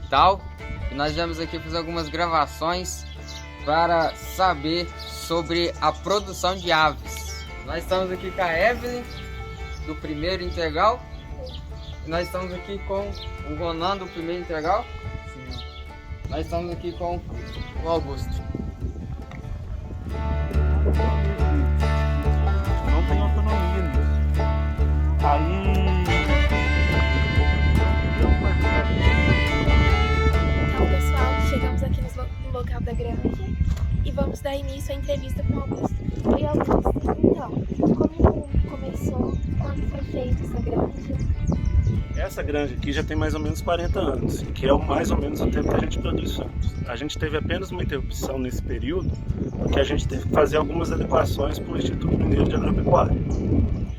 Quintal e nós viemos aqui fazer algumas gravações para saber sobre a produção de aves. Nós estamos aqui com a Evelyn, do primeiro integral, e nós estamos aqui com o Ronan, do primeiro integral. Sim. Nós estamos aqui com o Augusto. Não tem autonomia nisso. Então, pessoal, chegamos aqui no local da granja e vamos dar início à entrevista com o Augusto. Oi, Augusto. Então, como começou? Quando foi feita essa granja? Essa granja aqui já tem mais ou menos 40 anos, que é mais ou menos o tempo que a gente produz frangos. A gente teve apenas uma interrupção nesse período, porque a gente teve que fazer algumas adequações para o Instituto Mineiro de Agropecuária.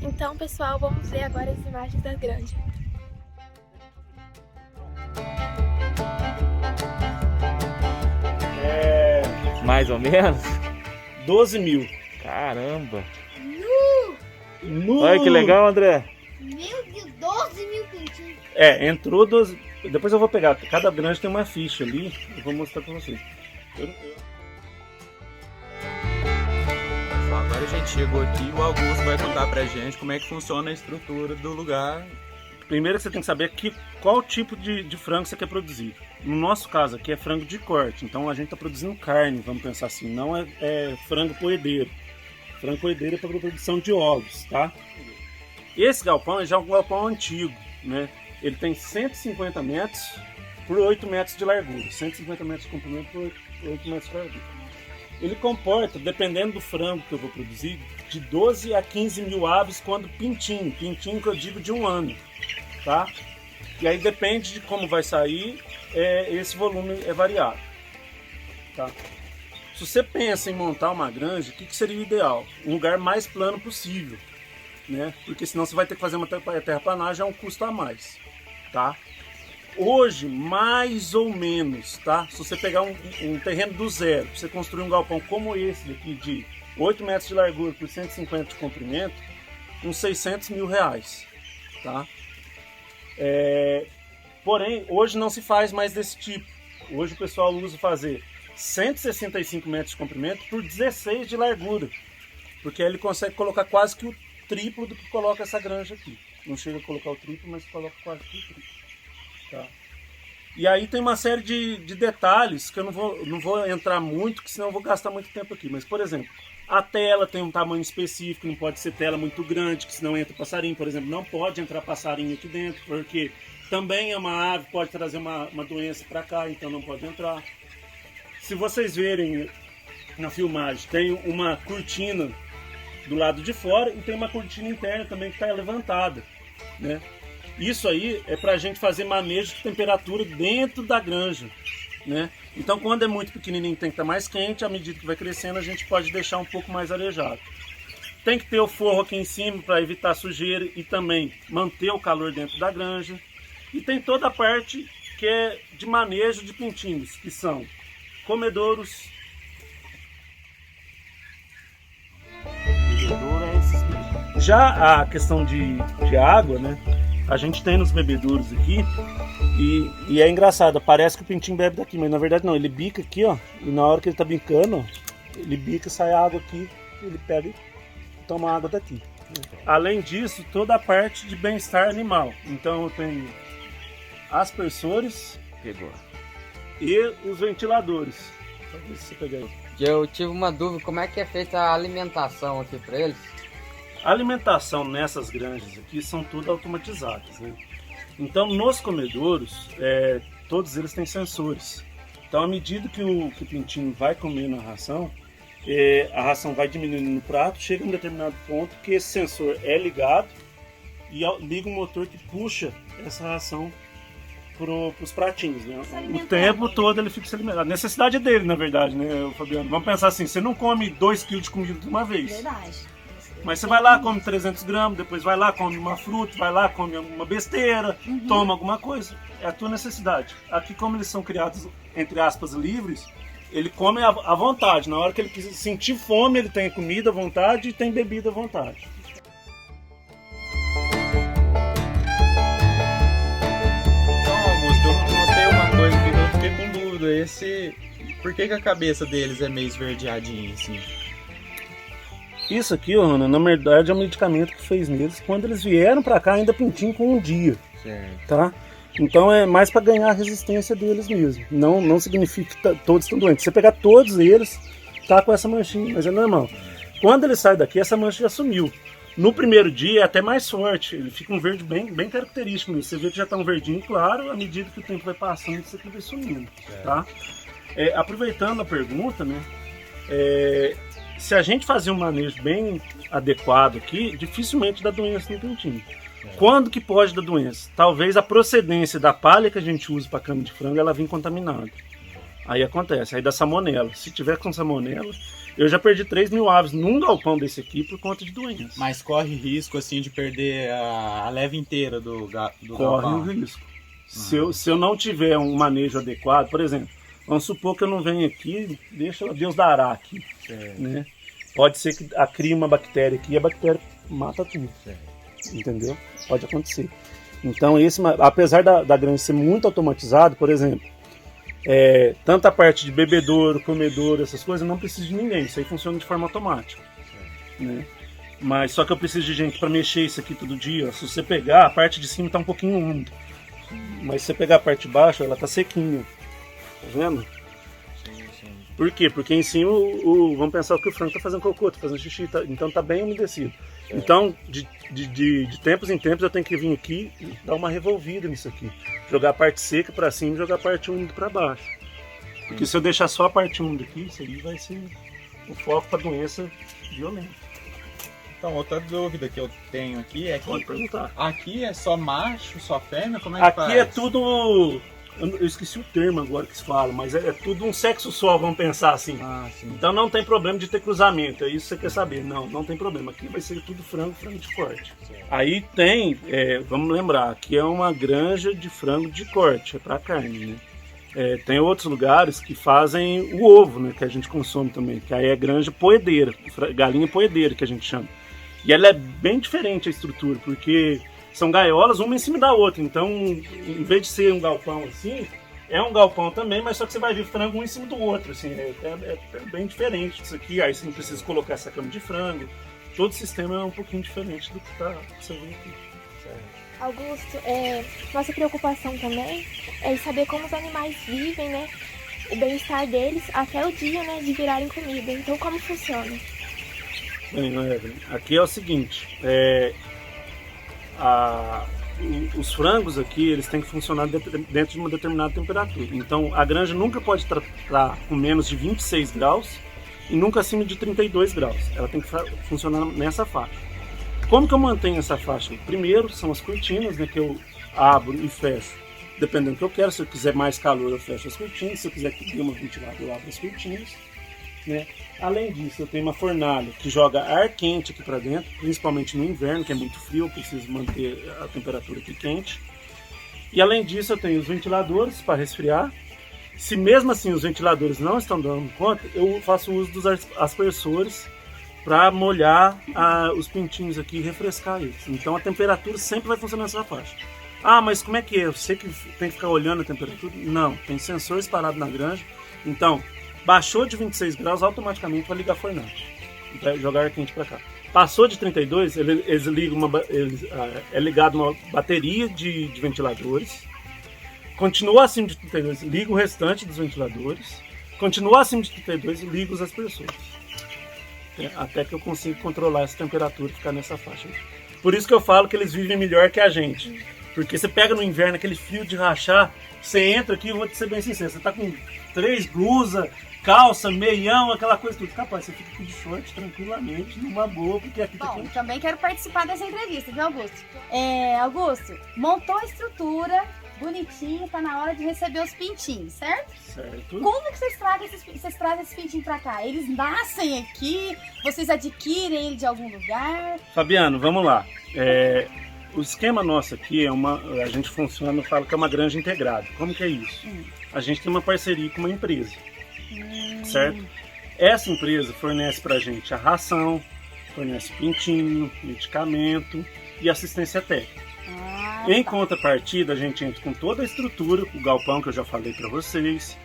Então, pessoal, vamos ver agora as imagens da granja. Mais ou menos? 12 mil. Caramba! Nu! Olha que legal, André! Meu Deus, 12 mil pintinhos. Entrou 12. Depois eu vou pegar, cada granja tem uma ficha ali, eu vou mostrar para vocês. Agora a gente chegou aqui e o Augusto vai contar pra gente como é que funciona a estrutura do lugar. Primeiro você tem que saber qual tipo de frango você quer produzir. No nosso caso aqui é frango de corte, então a gente está produzindo carne, vamos pensar assim, não é frango poedeiro. Frango poedeiro é para produção de ovos, tá? Esse galpão é já um galpão antigo, né? Ele tem 150 metros por 8 metros de largura, 150 metros de comprimento por 8 metros de largura. Ele comporta, dependendo do frango que eu vou produzir, de 12 a 15 mil aves quando pintinho que eu digo de um ano, tá? E aí depende de como vai sair, esse volume é variável, tá? Se você pensa em montar uma granja, o que seria o ideal? Um lugar mais plano possível, né? Porque senão você vai ter que fazer uma terraplanagem, é um custo a mais, tá? Hoje, mais ou menos, tá? Se você pegar um terreno do zero, você construir um galpão como esse daqui, de 8 metros de largura por 150 de comprimento, uns 600 mil reais, tá? Porém, hoje não se faz mais desse tipo. Hoje o pessoal usa fazer 165 metros de comprimento por 16 de largura, porque aí ele consegue colocar quase que o triplo do que coloca essa granja aqui. Não chega a colocar o triplo, mas coloca quase que o triplo. Tá. E aí tem uma série de detalhes que eu não vou entrar muito, que senão eu vou gastar muito tempo aqui. Mas, por exemplo, a tela tem um tamanho específico, não pode ser tela muito grande, que senão entra passarinho, por exemplo. Não pode entrar passarinho aqui dentro, porque também é uma ave, pode trazer uma doença para cá, então não pode entrar. Se vocês verem na filmagem, tem uma cortina do lado de fora e tem uma cortina interna também que está levantada, né? Isso aí é para a gente fazer manejo de temperatura dentro da granja, né? Então, quando é muito pequenininho, tem que estar mais quente. À medida que vai crescendo, a gente pode deixar um pouco mais arejado. Tem que ter o forro aqui em cima para evitar sujeira e também manter o calor dentro da granja. E tem toda a parte que é de manejo de pintinhos, que são comedouros. Já a questão de água, né? A gente tem nos bebedouros aqui e é engraçado, parece que o pintinho bebe daqui, mas na verdade não, ele bica aqui, ó, e na hora que ele tá brincando, ó, ele bica, sai água aqui, ele pega e toma água daqui. Além disso, toda a parte de bem-estar animal. Então eu tenho aspersores e os ventiladores. Talvez você pegar aí. Eu tive uma dúvida, como é que é feita a alimentação aqui para eles? A alimentação nessas granjas aqui são tudo automatizadas, né? Então, nos comedouros, todos eles têm sensores. Então, à medida que o pintinho vai comendo a ração vai diminuindo no prato, chega a um determinado ponto que esse sensor é ligado e liga um motor que puxa essa ração para os pratinhos, né? O tempo todo ele fica se alimentando. A necessidade é dele, na verdade, né, Fabiano? Vamos pensar assim, você não come 2 kg de comida de uma vez. Verdade. Mas você vai lá, come 300 gramas, depois vai lá, come uma fruta, vai lá, come uma besteira, toma alguma coisa. É a tua necessidade. Aqui, como eles são criados, entre aspas, livres, ele come à vontade. Na hora que ele sentir fome, ele tem comida à vontade e tem bebida à vontade. Então, Augusto, eu notei uma coisa tudo, por que a cabeça deles é meio esverdeadinha assim? Isso aqui, Rona, na verdade é um medicamento que fez neles quando eles vieram pra cá ainda pintinho com um dia, Certo. tá? Então é mais pra ganhar a resistência deles mesmo. Não significa que todos estão doentes. Se você pegar todos eles, tá com essa manchinha, mas é normal. Quando ele sai daqui, essa mancha já sumiu. No primeiro dia é até mais forte, ele fica um verde bem característico mesmo. Você vê que já tá um verdinho claro, à medida que o tempo vai passando, isso aqui vai sumindo, tá? Aproveitando a pergunta, né? Se a gente fazer um manejo bem adequado aqui, dificilmente dá doença no pintinho. Quando que pode dar doença? Talvez a procedência da palha que a gente usa para cama de frango, ela vem contaminada. Aí acontece, aí dá salmonela. Se tiver com salmonela, eu já perdi 3.000 aves num galpão desse aqui por conta de doença. Mas corre risco assim de perder a leva inteira do Corre galpão? um risco. Se eu não tiver um manejo adequado, por exemplo, vamos supor que eu não venho aqui, deixa Deus dará aqui. Né? Pode ser que crie uma bactéria aqui e a bactéria mata tudo. Entendeu? Pode acontecer. Então, apesar da granja ser muito automatizado, por exemplo, tanto a parte de bebedouro, comedouro, essas coisas, não preciso de ninguém. Isso aí funciona de forma automática. Né? Mas só que eu preciso de gente para mexer isso aqui todo dia. Ó. Se você pegar, a parte de cima está um pouquinho úmida. Mas se você pegar a parte de baixo, ela está sequinha. Tá vendo? Por quê? Porque em cima, vamos pensar que o frango está fazendo cocô, está fazendo xixi, então está bem umedecido. Então, de tempos em tempos, eu tenho que vir aqui e dar uma revolvida nisso aqui. Jogar a parte seca para cima e jogar a parte úmida para baixo. Porque se eu deixar só a parte úmida aqui, isso aí vai ser o foco para doença violenta. Então, outra dúvida que eu tenho aqui é Pode que perguntar. aqui é só macho, só fêmea? Como é que faz? Aqui é tudo... Eu esqueci o termo agora que se fala, mas é tudo um sexo só, vamos pensar assim. Ah, sim. Então não tem problema de ter cruzamento, é isso que você quer saber. Não tem problema. Aqui vai ser tudo frango de corte. Aí tem, vamos lembrar, aqui é uma granja de frango de corte, é para carne, né? Tem outros lugares que fazem o ovo, né, que a gente consome também, que aí é granja poedeira, galinha poedeira que a gente chama. E ela é bem diferente a estrutura, porque são gaiolas uma em cima da outra, então em vez de ser um galpão assim, é um galpão também, mas só que você vai ver frango um em cima do outro, assim, é bem diferente disso aqui. Aí você não precisa colocar essa cama de frango, todo o sistema é um pouquinho diferente do que você vê aqui. Augusto, nossa preocupação também é saber como os animais vivem, né? O bem-estar deles até o dia, né, de virarem comida. Então, como funciona? Bem, Evelyn, aqui é o seguinte, os frangos aqui, eles têm que funcionar dentro de uma determinada temperatura. Então, a granja nunca pode estar com menos de 26 graus e nunca acima de 32 graus. Ela tem que funcionar nessa faixa. Como que eu mantenho essa faixa? Primeiro, são as cortinas, né, que eu abro e fecho, dependendo do que eu quero. Se eu quiser mais calor, eu fecho as cortinas. Se eu quiser que dê uma ventilada, eu abro as cortinas. Né? Além disso, eu tenho uma fornalha que joga ar quente aqui para dentro, principalmente no inverno, que é muito frio, eu preciso manter a temperatura aqui quente. E além disso, eu tenho os ventiladores para resfriar. Se mesmo assim os ventiladores não estão dando conta, eu faço uso dos aspersores para molhar os pintinhos aqui e refrescar eles. Então a temperatura sempre vai funcionar nessa faixa. Ah, mas como é que é? Você que tem que ficar olhando a temperatura? Não, tem sensores parados na granja. Então, baixou de 26 graus, automaticamente vai ligar a fornalha. Vai jogar ar quente para cá. Passou de 32, é ligado uma bateria de ventiladores. Continua acima de 32, liga o restante dos ventiladores. Continua acima de 32 e liga os aspersores. Até que eu consiga controlar essa temperatura e ficar nessa faixa. Por isso que eu falo que eles vivem melhor que a gente. Porque você pega no inverno aquele frio de rachar, você entra aqui, eu vou te ser bem sincero, você tá com 3 blusas, calça, meião, aquela coisa tudo. Capaz, você fica aqui de short tranquilamente, numa boa, porque aqui tá Bom, quente. também quero participar dessa entrevista, viu, Augusto? Augusto, montou a estrutura, bonitinho, tá na hora de receber os pintinhos, certo? Certo. Como que vocês trazem esses pintinhos pra cá? Eles nascem aqui? Vocês adquirem ele de algum lugar? Fabiano, vamos lá. O esquema nosso aqui a gente funciona, eu falo que é uma granja integrada. Como que é isso? A gente tem uma parceria com uma empresa, certo? Essa empresa fornece pra gente a ração, fornece pintinho, medicamento e assistência técnica. Em contrapartida, a gente entra com toda a estrutura, o galpão que eu já falei para vocês,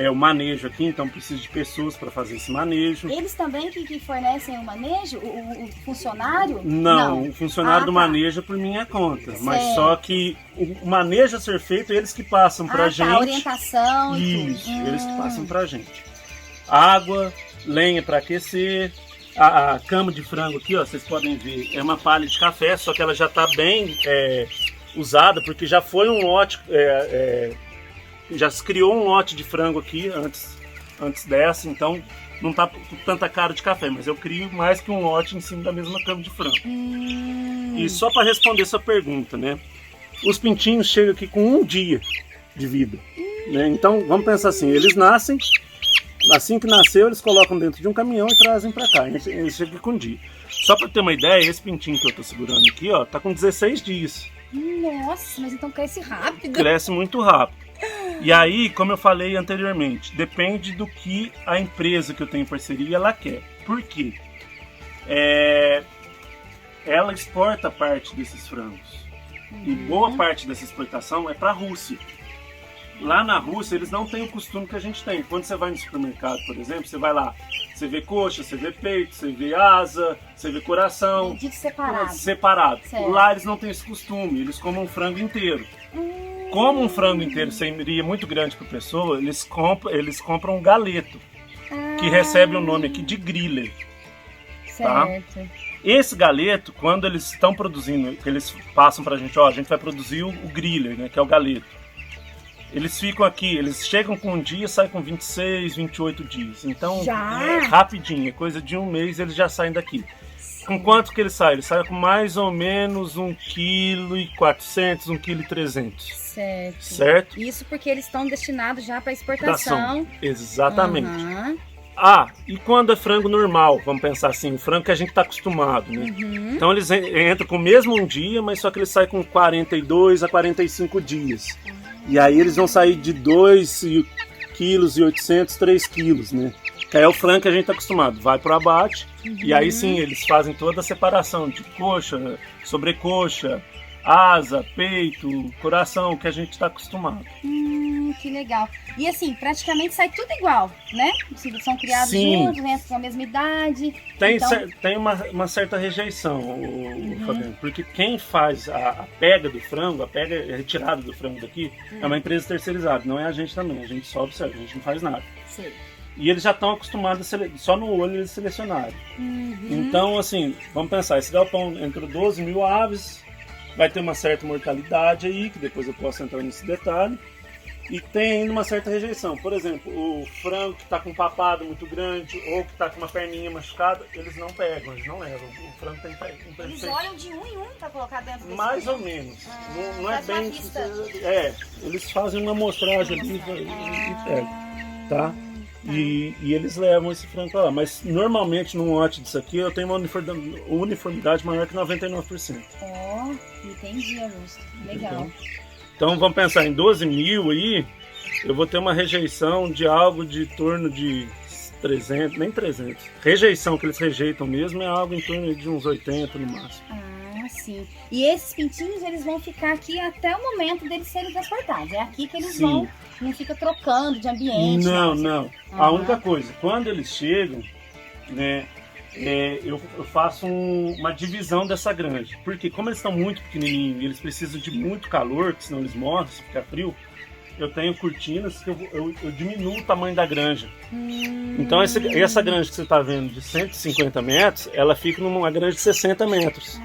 o manejo aqui, então preciso de pessoas para fazer esse manejo. Eles também que fornecem o manejo? O funcionário? Não, o funcionário do tá. manejo é por minha conta. Mas Certo. só que o manejo a ser feito, eles que passam pra gente. Tá, orientação e Isso, tudo. eles que passam pra gente. Água, lenha para aquecer. A cama de frango aqui, ó, vocês podem ver, é uma palha de café, só que ela já está bem usada, porque já foi um lote, já se criou um lote de frango aqui antes dessa, então não tá com tanta cara de café, mas eu crio mais que um lote em cima da mesma cama de frango. E só para responder essa pergunta, né? Os pintinhos chegam aqui com 1 dia de vida, né? Então vamos pensar assim, eles nascem. Assim que nasceu, eles colocam dentro de um caminhão e trazem pra cá. Eles chegam com um dia. Só pra ter uma ideia, esse pintinho que eu tô segurando aqui, ó, tá com 16 dias. Nossa, mas então cresce rápido. Cresce muito rápido. E aí, como eu falei anteriormente, depende do que a empresa que eu tenho em parceria, ela quer. Por quê? Ela exporta parte desses frangos. E boa parte dessa exportação é pra Rússia. Lá na Rússia, eles não têm o costume que a gente tem. Quando você vai no supermercado, por exemplo, você vai lá, você vê coxa, você vê peito, você vê asa, você vê coração. Vendido separado. Separado. Certo. Lá eles não têm esse costume, eles comem um frango inteiro. Como um frango inteiro seria muito grande para a pessoa, eles compram um galeto, que recebe o nome aqui de griller. Certo. Esse galeto, quando eles estão produzindo, eles passam pra gente, ó, a gente vai produzir o griller, né, que é o galeto. Eles ficam aqui, eles chegam com 1 dia e saem com 26, 28 dias. Então, rapidinho, coisa de 1 mês eles já saem daqui. Com quanto que eles saem? Eles saem com mais ou menos 1,4 kg, 1,3 kg. Certo? Isso porque eles estão destinados já para exportação. Exatamente. Uhum. E quando é frango normal, vamos pensar assim, o frango que a gente está acostumado, né? Uhum. Então eles entram com o mesmo 1 dia, mas só que eles saem com 42 a 45 dias. E aí eles vão sair de 2,8 kg, 3 kg, né? Que é o frango que a gente está acostumado. Vai para o abate, e aí sim eles fazem toda a separação de coxa, sobrecoxa, asa, peito, coração, que a gente está acostumado. Que legal. E assim, praticamente sai tudo igual, né? São criados juntos, com a mesma idade. Tem uma certa rejeição, Fabiano, porque quem faz a pega do frango, a retirada do frango daqui, é uma empresa terceirizada, não é a gente também, a gente só observa, a gente não faz nada. Sim. E eles já estão acostumados, só no olho eles selecionaram. Então, assim, vamos pensar, esse galpão entrou 12 mil aves, vai ter uma certa mortalidade aí, que depois eu posso entrar nesse detalhe. E tem ainda uma certa rejeição. Por exemplo, o frango que está com um papado muito grande ou que está com uma perninha machucada, eles não pegam, eles não levam. O frango tem Eles olham de um em um para colocar dentro desse mais ou menos. Não é bem... eles fazem uma amostragem ali e pegam. Tá? E eles levam esse frango lá. Mas normalmente num lote disso aqui eu tenho uma uniformidade maior que 99%. Entendi, Augusto. Legal. Então vamos pensar em 12 mil aí, eu vou ter uma rejeição de algo de torno de 300, nem 300. Rejeição que eles rejeitam mesmo é algo em torno de uns 80 no máximo. Sim. E esses pintinhos, eles vão ficar aqui até o momento deles serem transportados. É aqui que eles vão, não fica trocando de ambiente. Não. A única coisa, quando eles chegam, né, eu faço uma divisão dessa granja. Porque como eles estão muito pequenininhos e eles precisam de muito calor, que senão eles morrem se ficar frio, eu tenho cortinas que eu diminuo o tamanho da granja. Então essa granja que você está vendo de 150 metros, ela fica numa granja de 60 metros.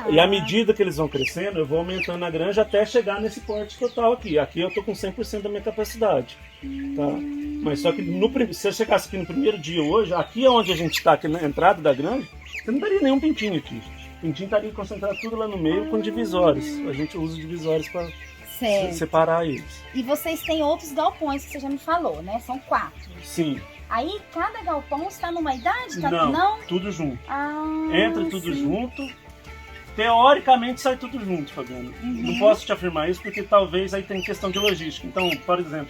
E à medida que eles vão crescendo, eu vou aumentando a granja até chegar nesse porte total aqui. Aqui eu estou com 100% da minha capacidade. Tá? Mas só que se eu chegasse aqui no primeiro dia hoje, aqui onde a gente está, aqui na entrada da granja, você não daria nenhum pintinho aqui. O pintinho estaria concentrado tudo lá no meio com divisórios. A gente usa divisórios para separar eles. E vocês têm outros galpões que você já me falou, né? São 4. Sim. Aí cada galpão está numa idade? Não, tudo junto. Entra tudo sim. junto. Teoricamente sai tudo junto, Fabiano. Não posso te afirmar isso porque talvez aí tem questão de logística. Então, por exemplo,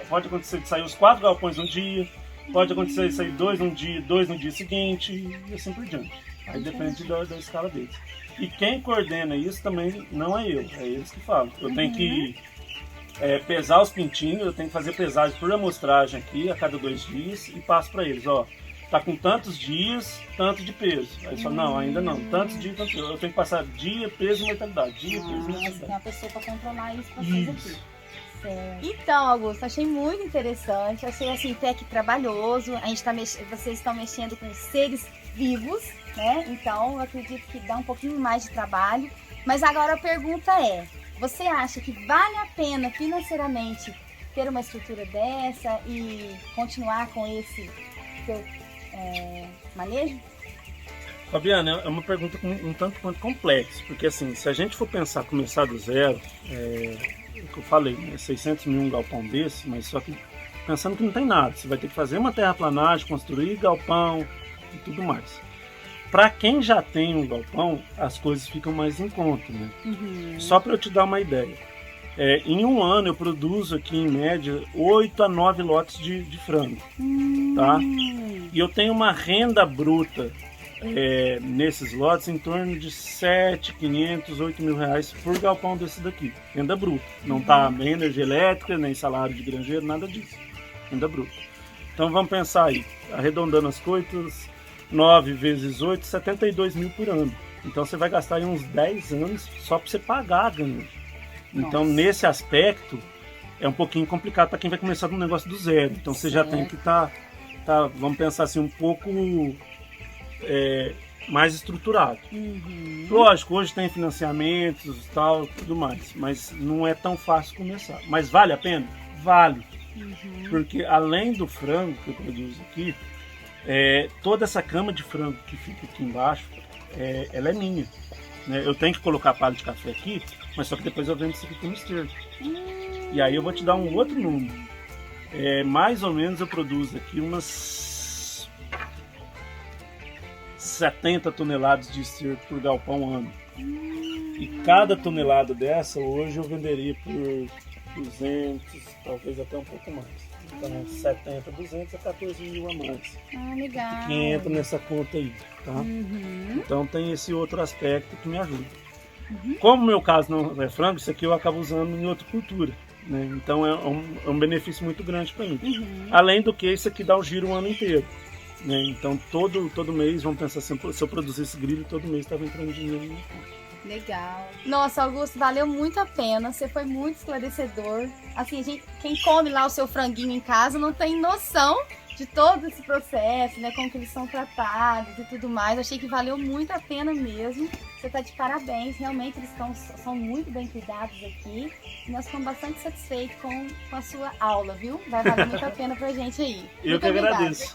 pode acontecer de sair os 4 galpões um dia, pode acontecer de sair 2 num dia, 2 no dia seguinte e assim por diante. Aí depende da escala deles. E quem coordena isso também não é eu, é eles que falam. Eu tenho que pesar os pintinhos, eu tenho que fazer pesagem por amostragem aqui a cada 2 dias e passo para eles, ó, tá com tantos dias, tanto de peso. Aí eles falam, não, ainda não, tantos dias, tanto peso. Eu tenho que passar dia, peso e mortalidade, dia, peso e Tem mortalidade. uma pessoa para controlar isso pra vocês aqui. Isso. Certo. Então, Augusto, achei muito interessante, achei assim até que trabalhoso. A gente vocês estão mexendo com seres vivos, né? Então, eu acredito que dá um pouquinho mais de trabalho. Mas agora a pergunta é: você acha que vale a pena financeiramente ter uma estrutura dessa e continuar com esse seu manejo? Fabiana, é uma pergunta um tanto quanto complexa, porque assim, se a gente for pensar começar do zero, o que eu falei, né, 600 mil um galpão desse, mas só que pensando que não tem nada, você vai ter que fazer uma terraplanagem, construir galpão e tudo mais. Para quem já tem um galpão, as coisas ficam mais em conta, né? Só para eu te dar uma ideia, em um ano eu produzo aqui em média 8 a 9 lotes de frango, tá? E eu tenho uma renda bruta nesses lotes em torno de 7.500, 8 mil reais por galpão desse daqui. Renda bruta. Não tá nem energia elétrica, nem salário de granjeiro, nada disso. Renda bruta. Então vamos pensar aí, arredondando as coisas, 9 vezes 8, 72 mil por ano. Então você vai gastar aí uns 10 anos só para você pagar a granja. Então nesse aspecto é um pouquinho complicado para quem vai começar um negócio do zero. Então você já tem que tá, vamos pensar assim, um pouco mais estruturado. Lógico, hoje tem financiamentos e tal, tudo mais, mas não é tão fácil começar. Mas vale a pena? Vale. Porque além do frango que eu produzo aqui, toda essa cama de frango que fica aqui embaixo, ela é minha. Né? Eu tenho que colocar palha de café aqui, mas só que depois eu vendo isso aqui como esterco. E aí eu vou te dar um outro número. Mais ou menos eu produzo aqui umas 70 toneladas de esterco por galpão ano. E cada tonelada dessa hoje eu venderia por 200, talvez até um pouco mais. Então 70, 200 a 14 mil a mais. Legal. Que entra nessa conta aí, tá? Então tem esse outro aspecto que me ajuda. Como o meu caso não é frango, isso aqui eu acabo usando em outra cultura. Né? Então é um benefício muito grande para mim. Além do que isso aqui dá o giro o ano inteiro. Né? Então todo mês, vamos pensar assim, se eu produzir esse grilo, todo mês estava entrando dinheiro na minha conta. Legal. Nossa, Augusto, valeu muito a pena. Você foi muito esclarecedor. Assim, quem come lá o seu franguinho em casa não tem noção de todo esse processo, né? Como que eles são tratados e tudo mais. Achei que valeu muito a pena mesmo. Você tá de parabéns. Realmente eles são muito bem cuidados aqui. E nós ficamos bastante satisfeitos com a sua aula, viu? Vai valer muito a pena pra gente aí. Eu Muito que obrigada. agradeço.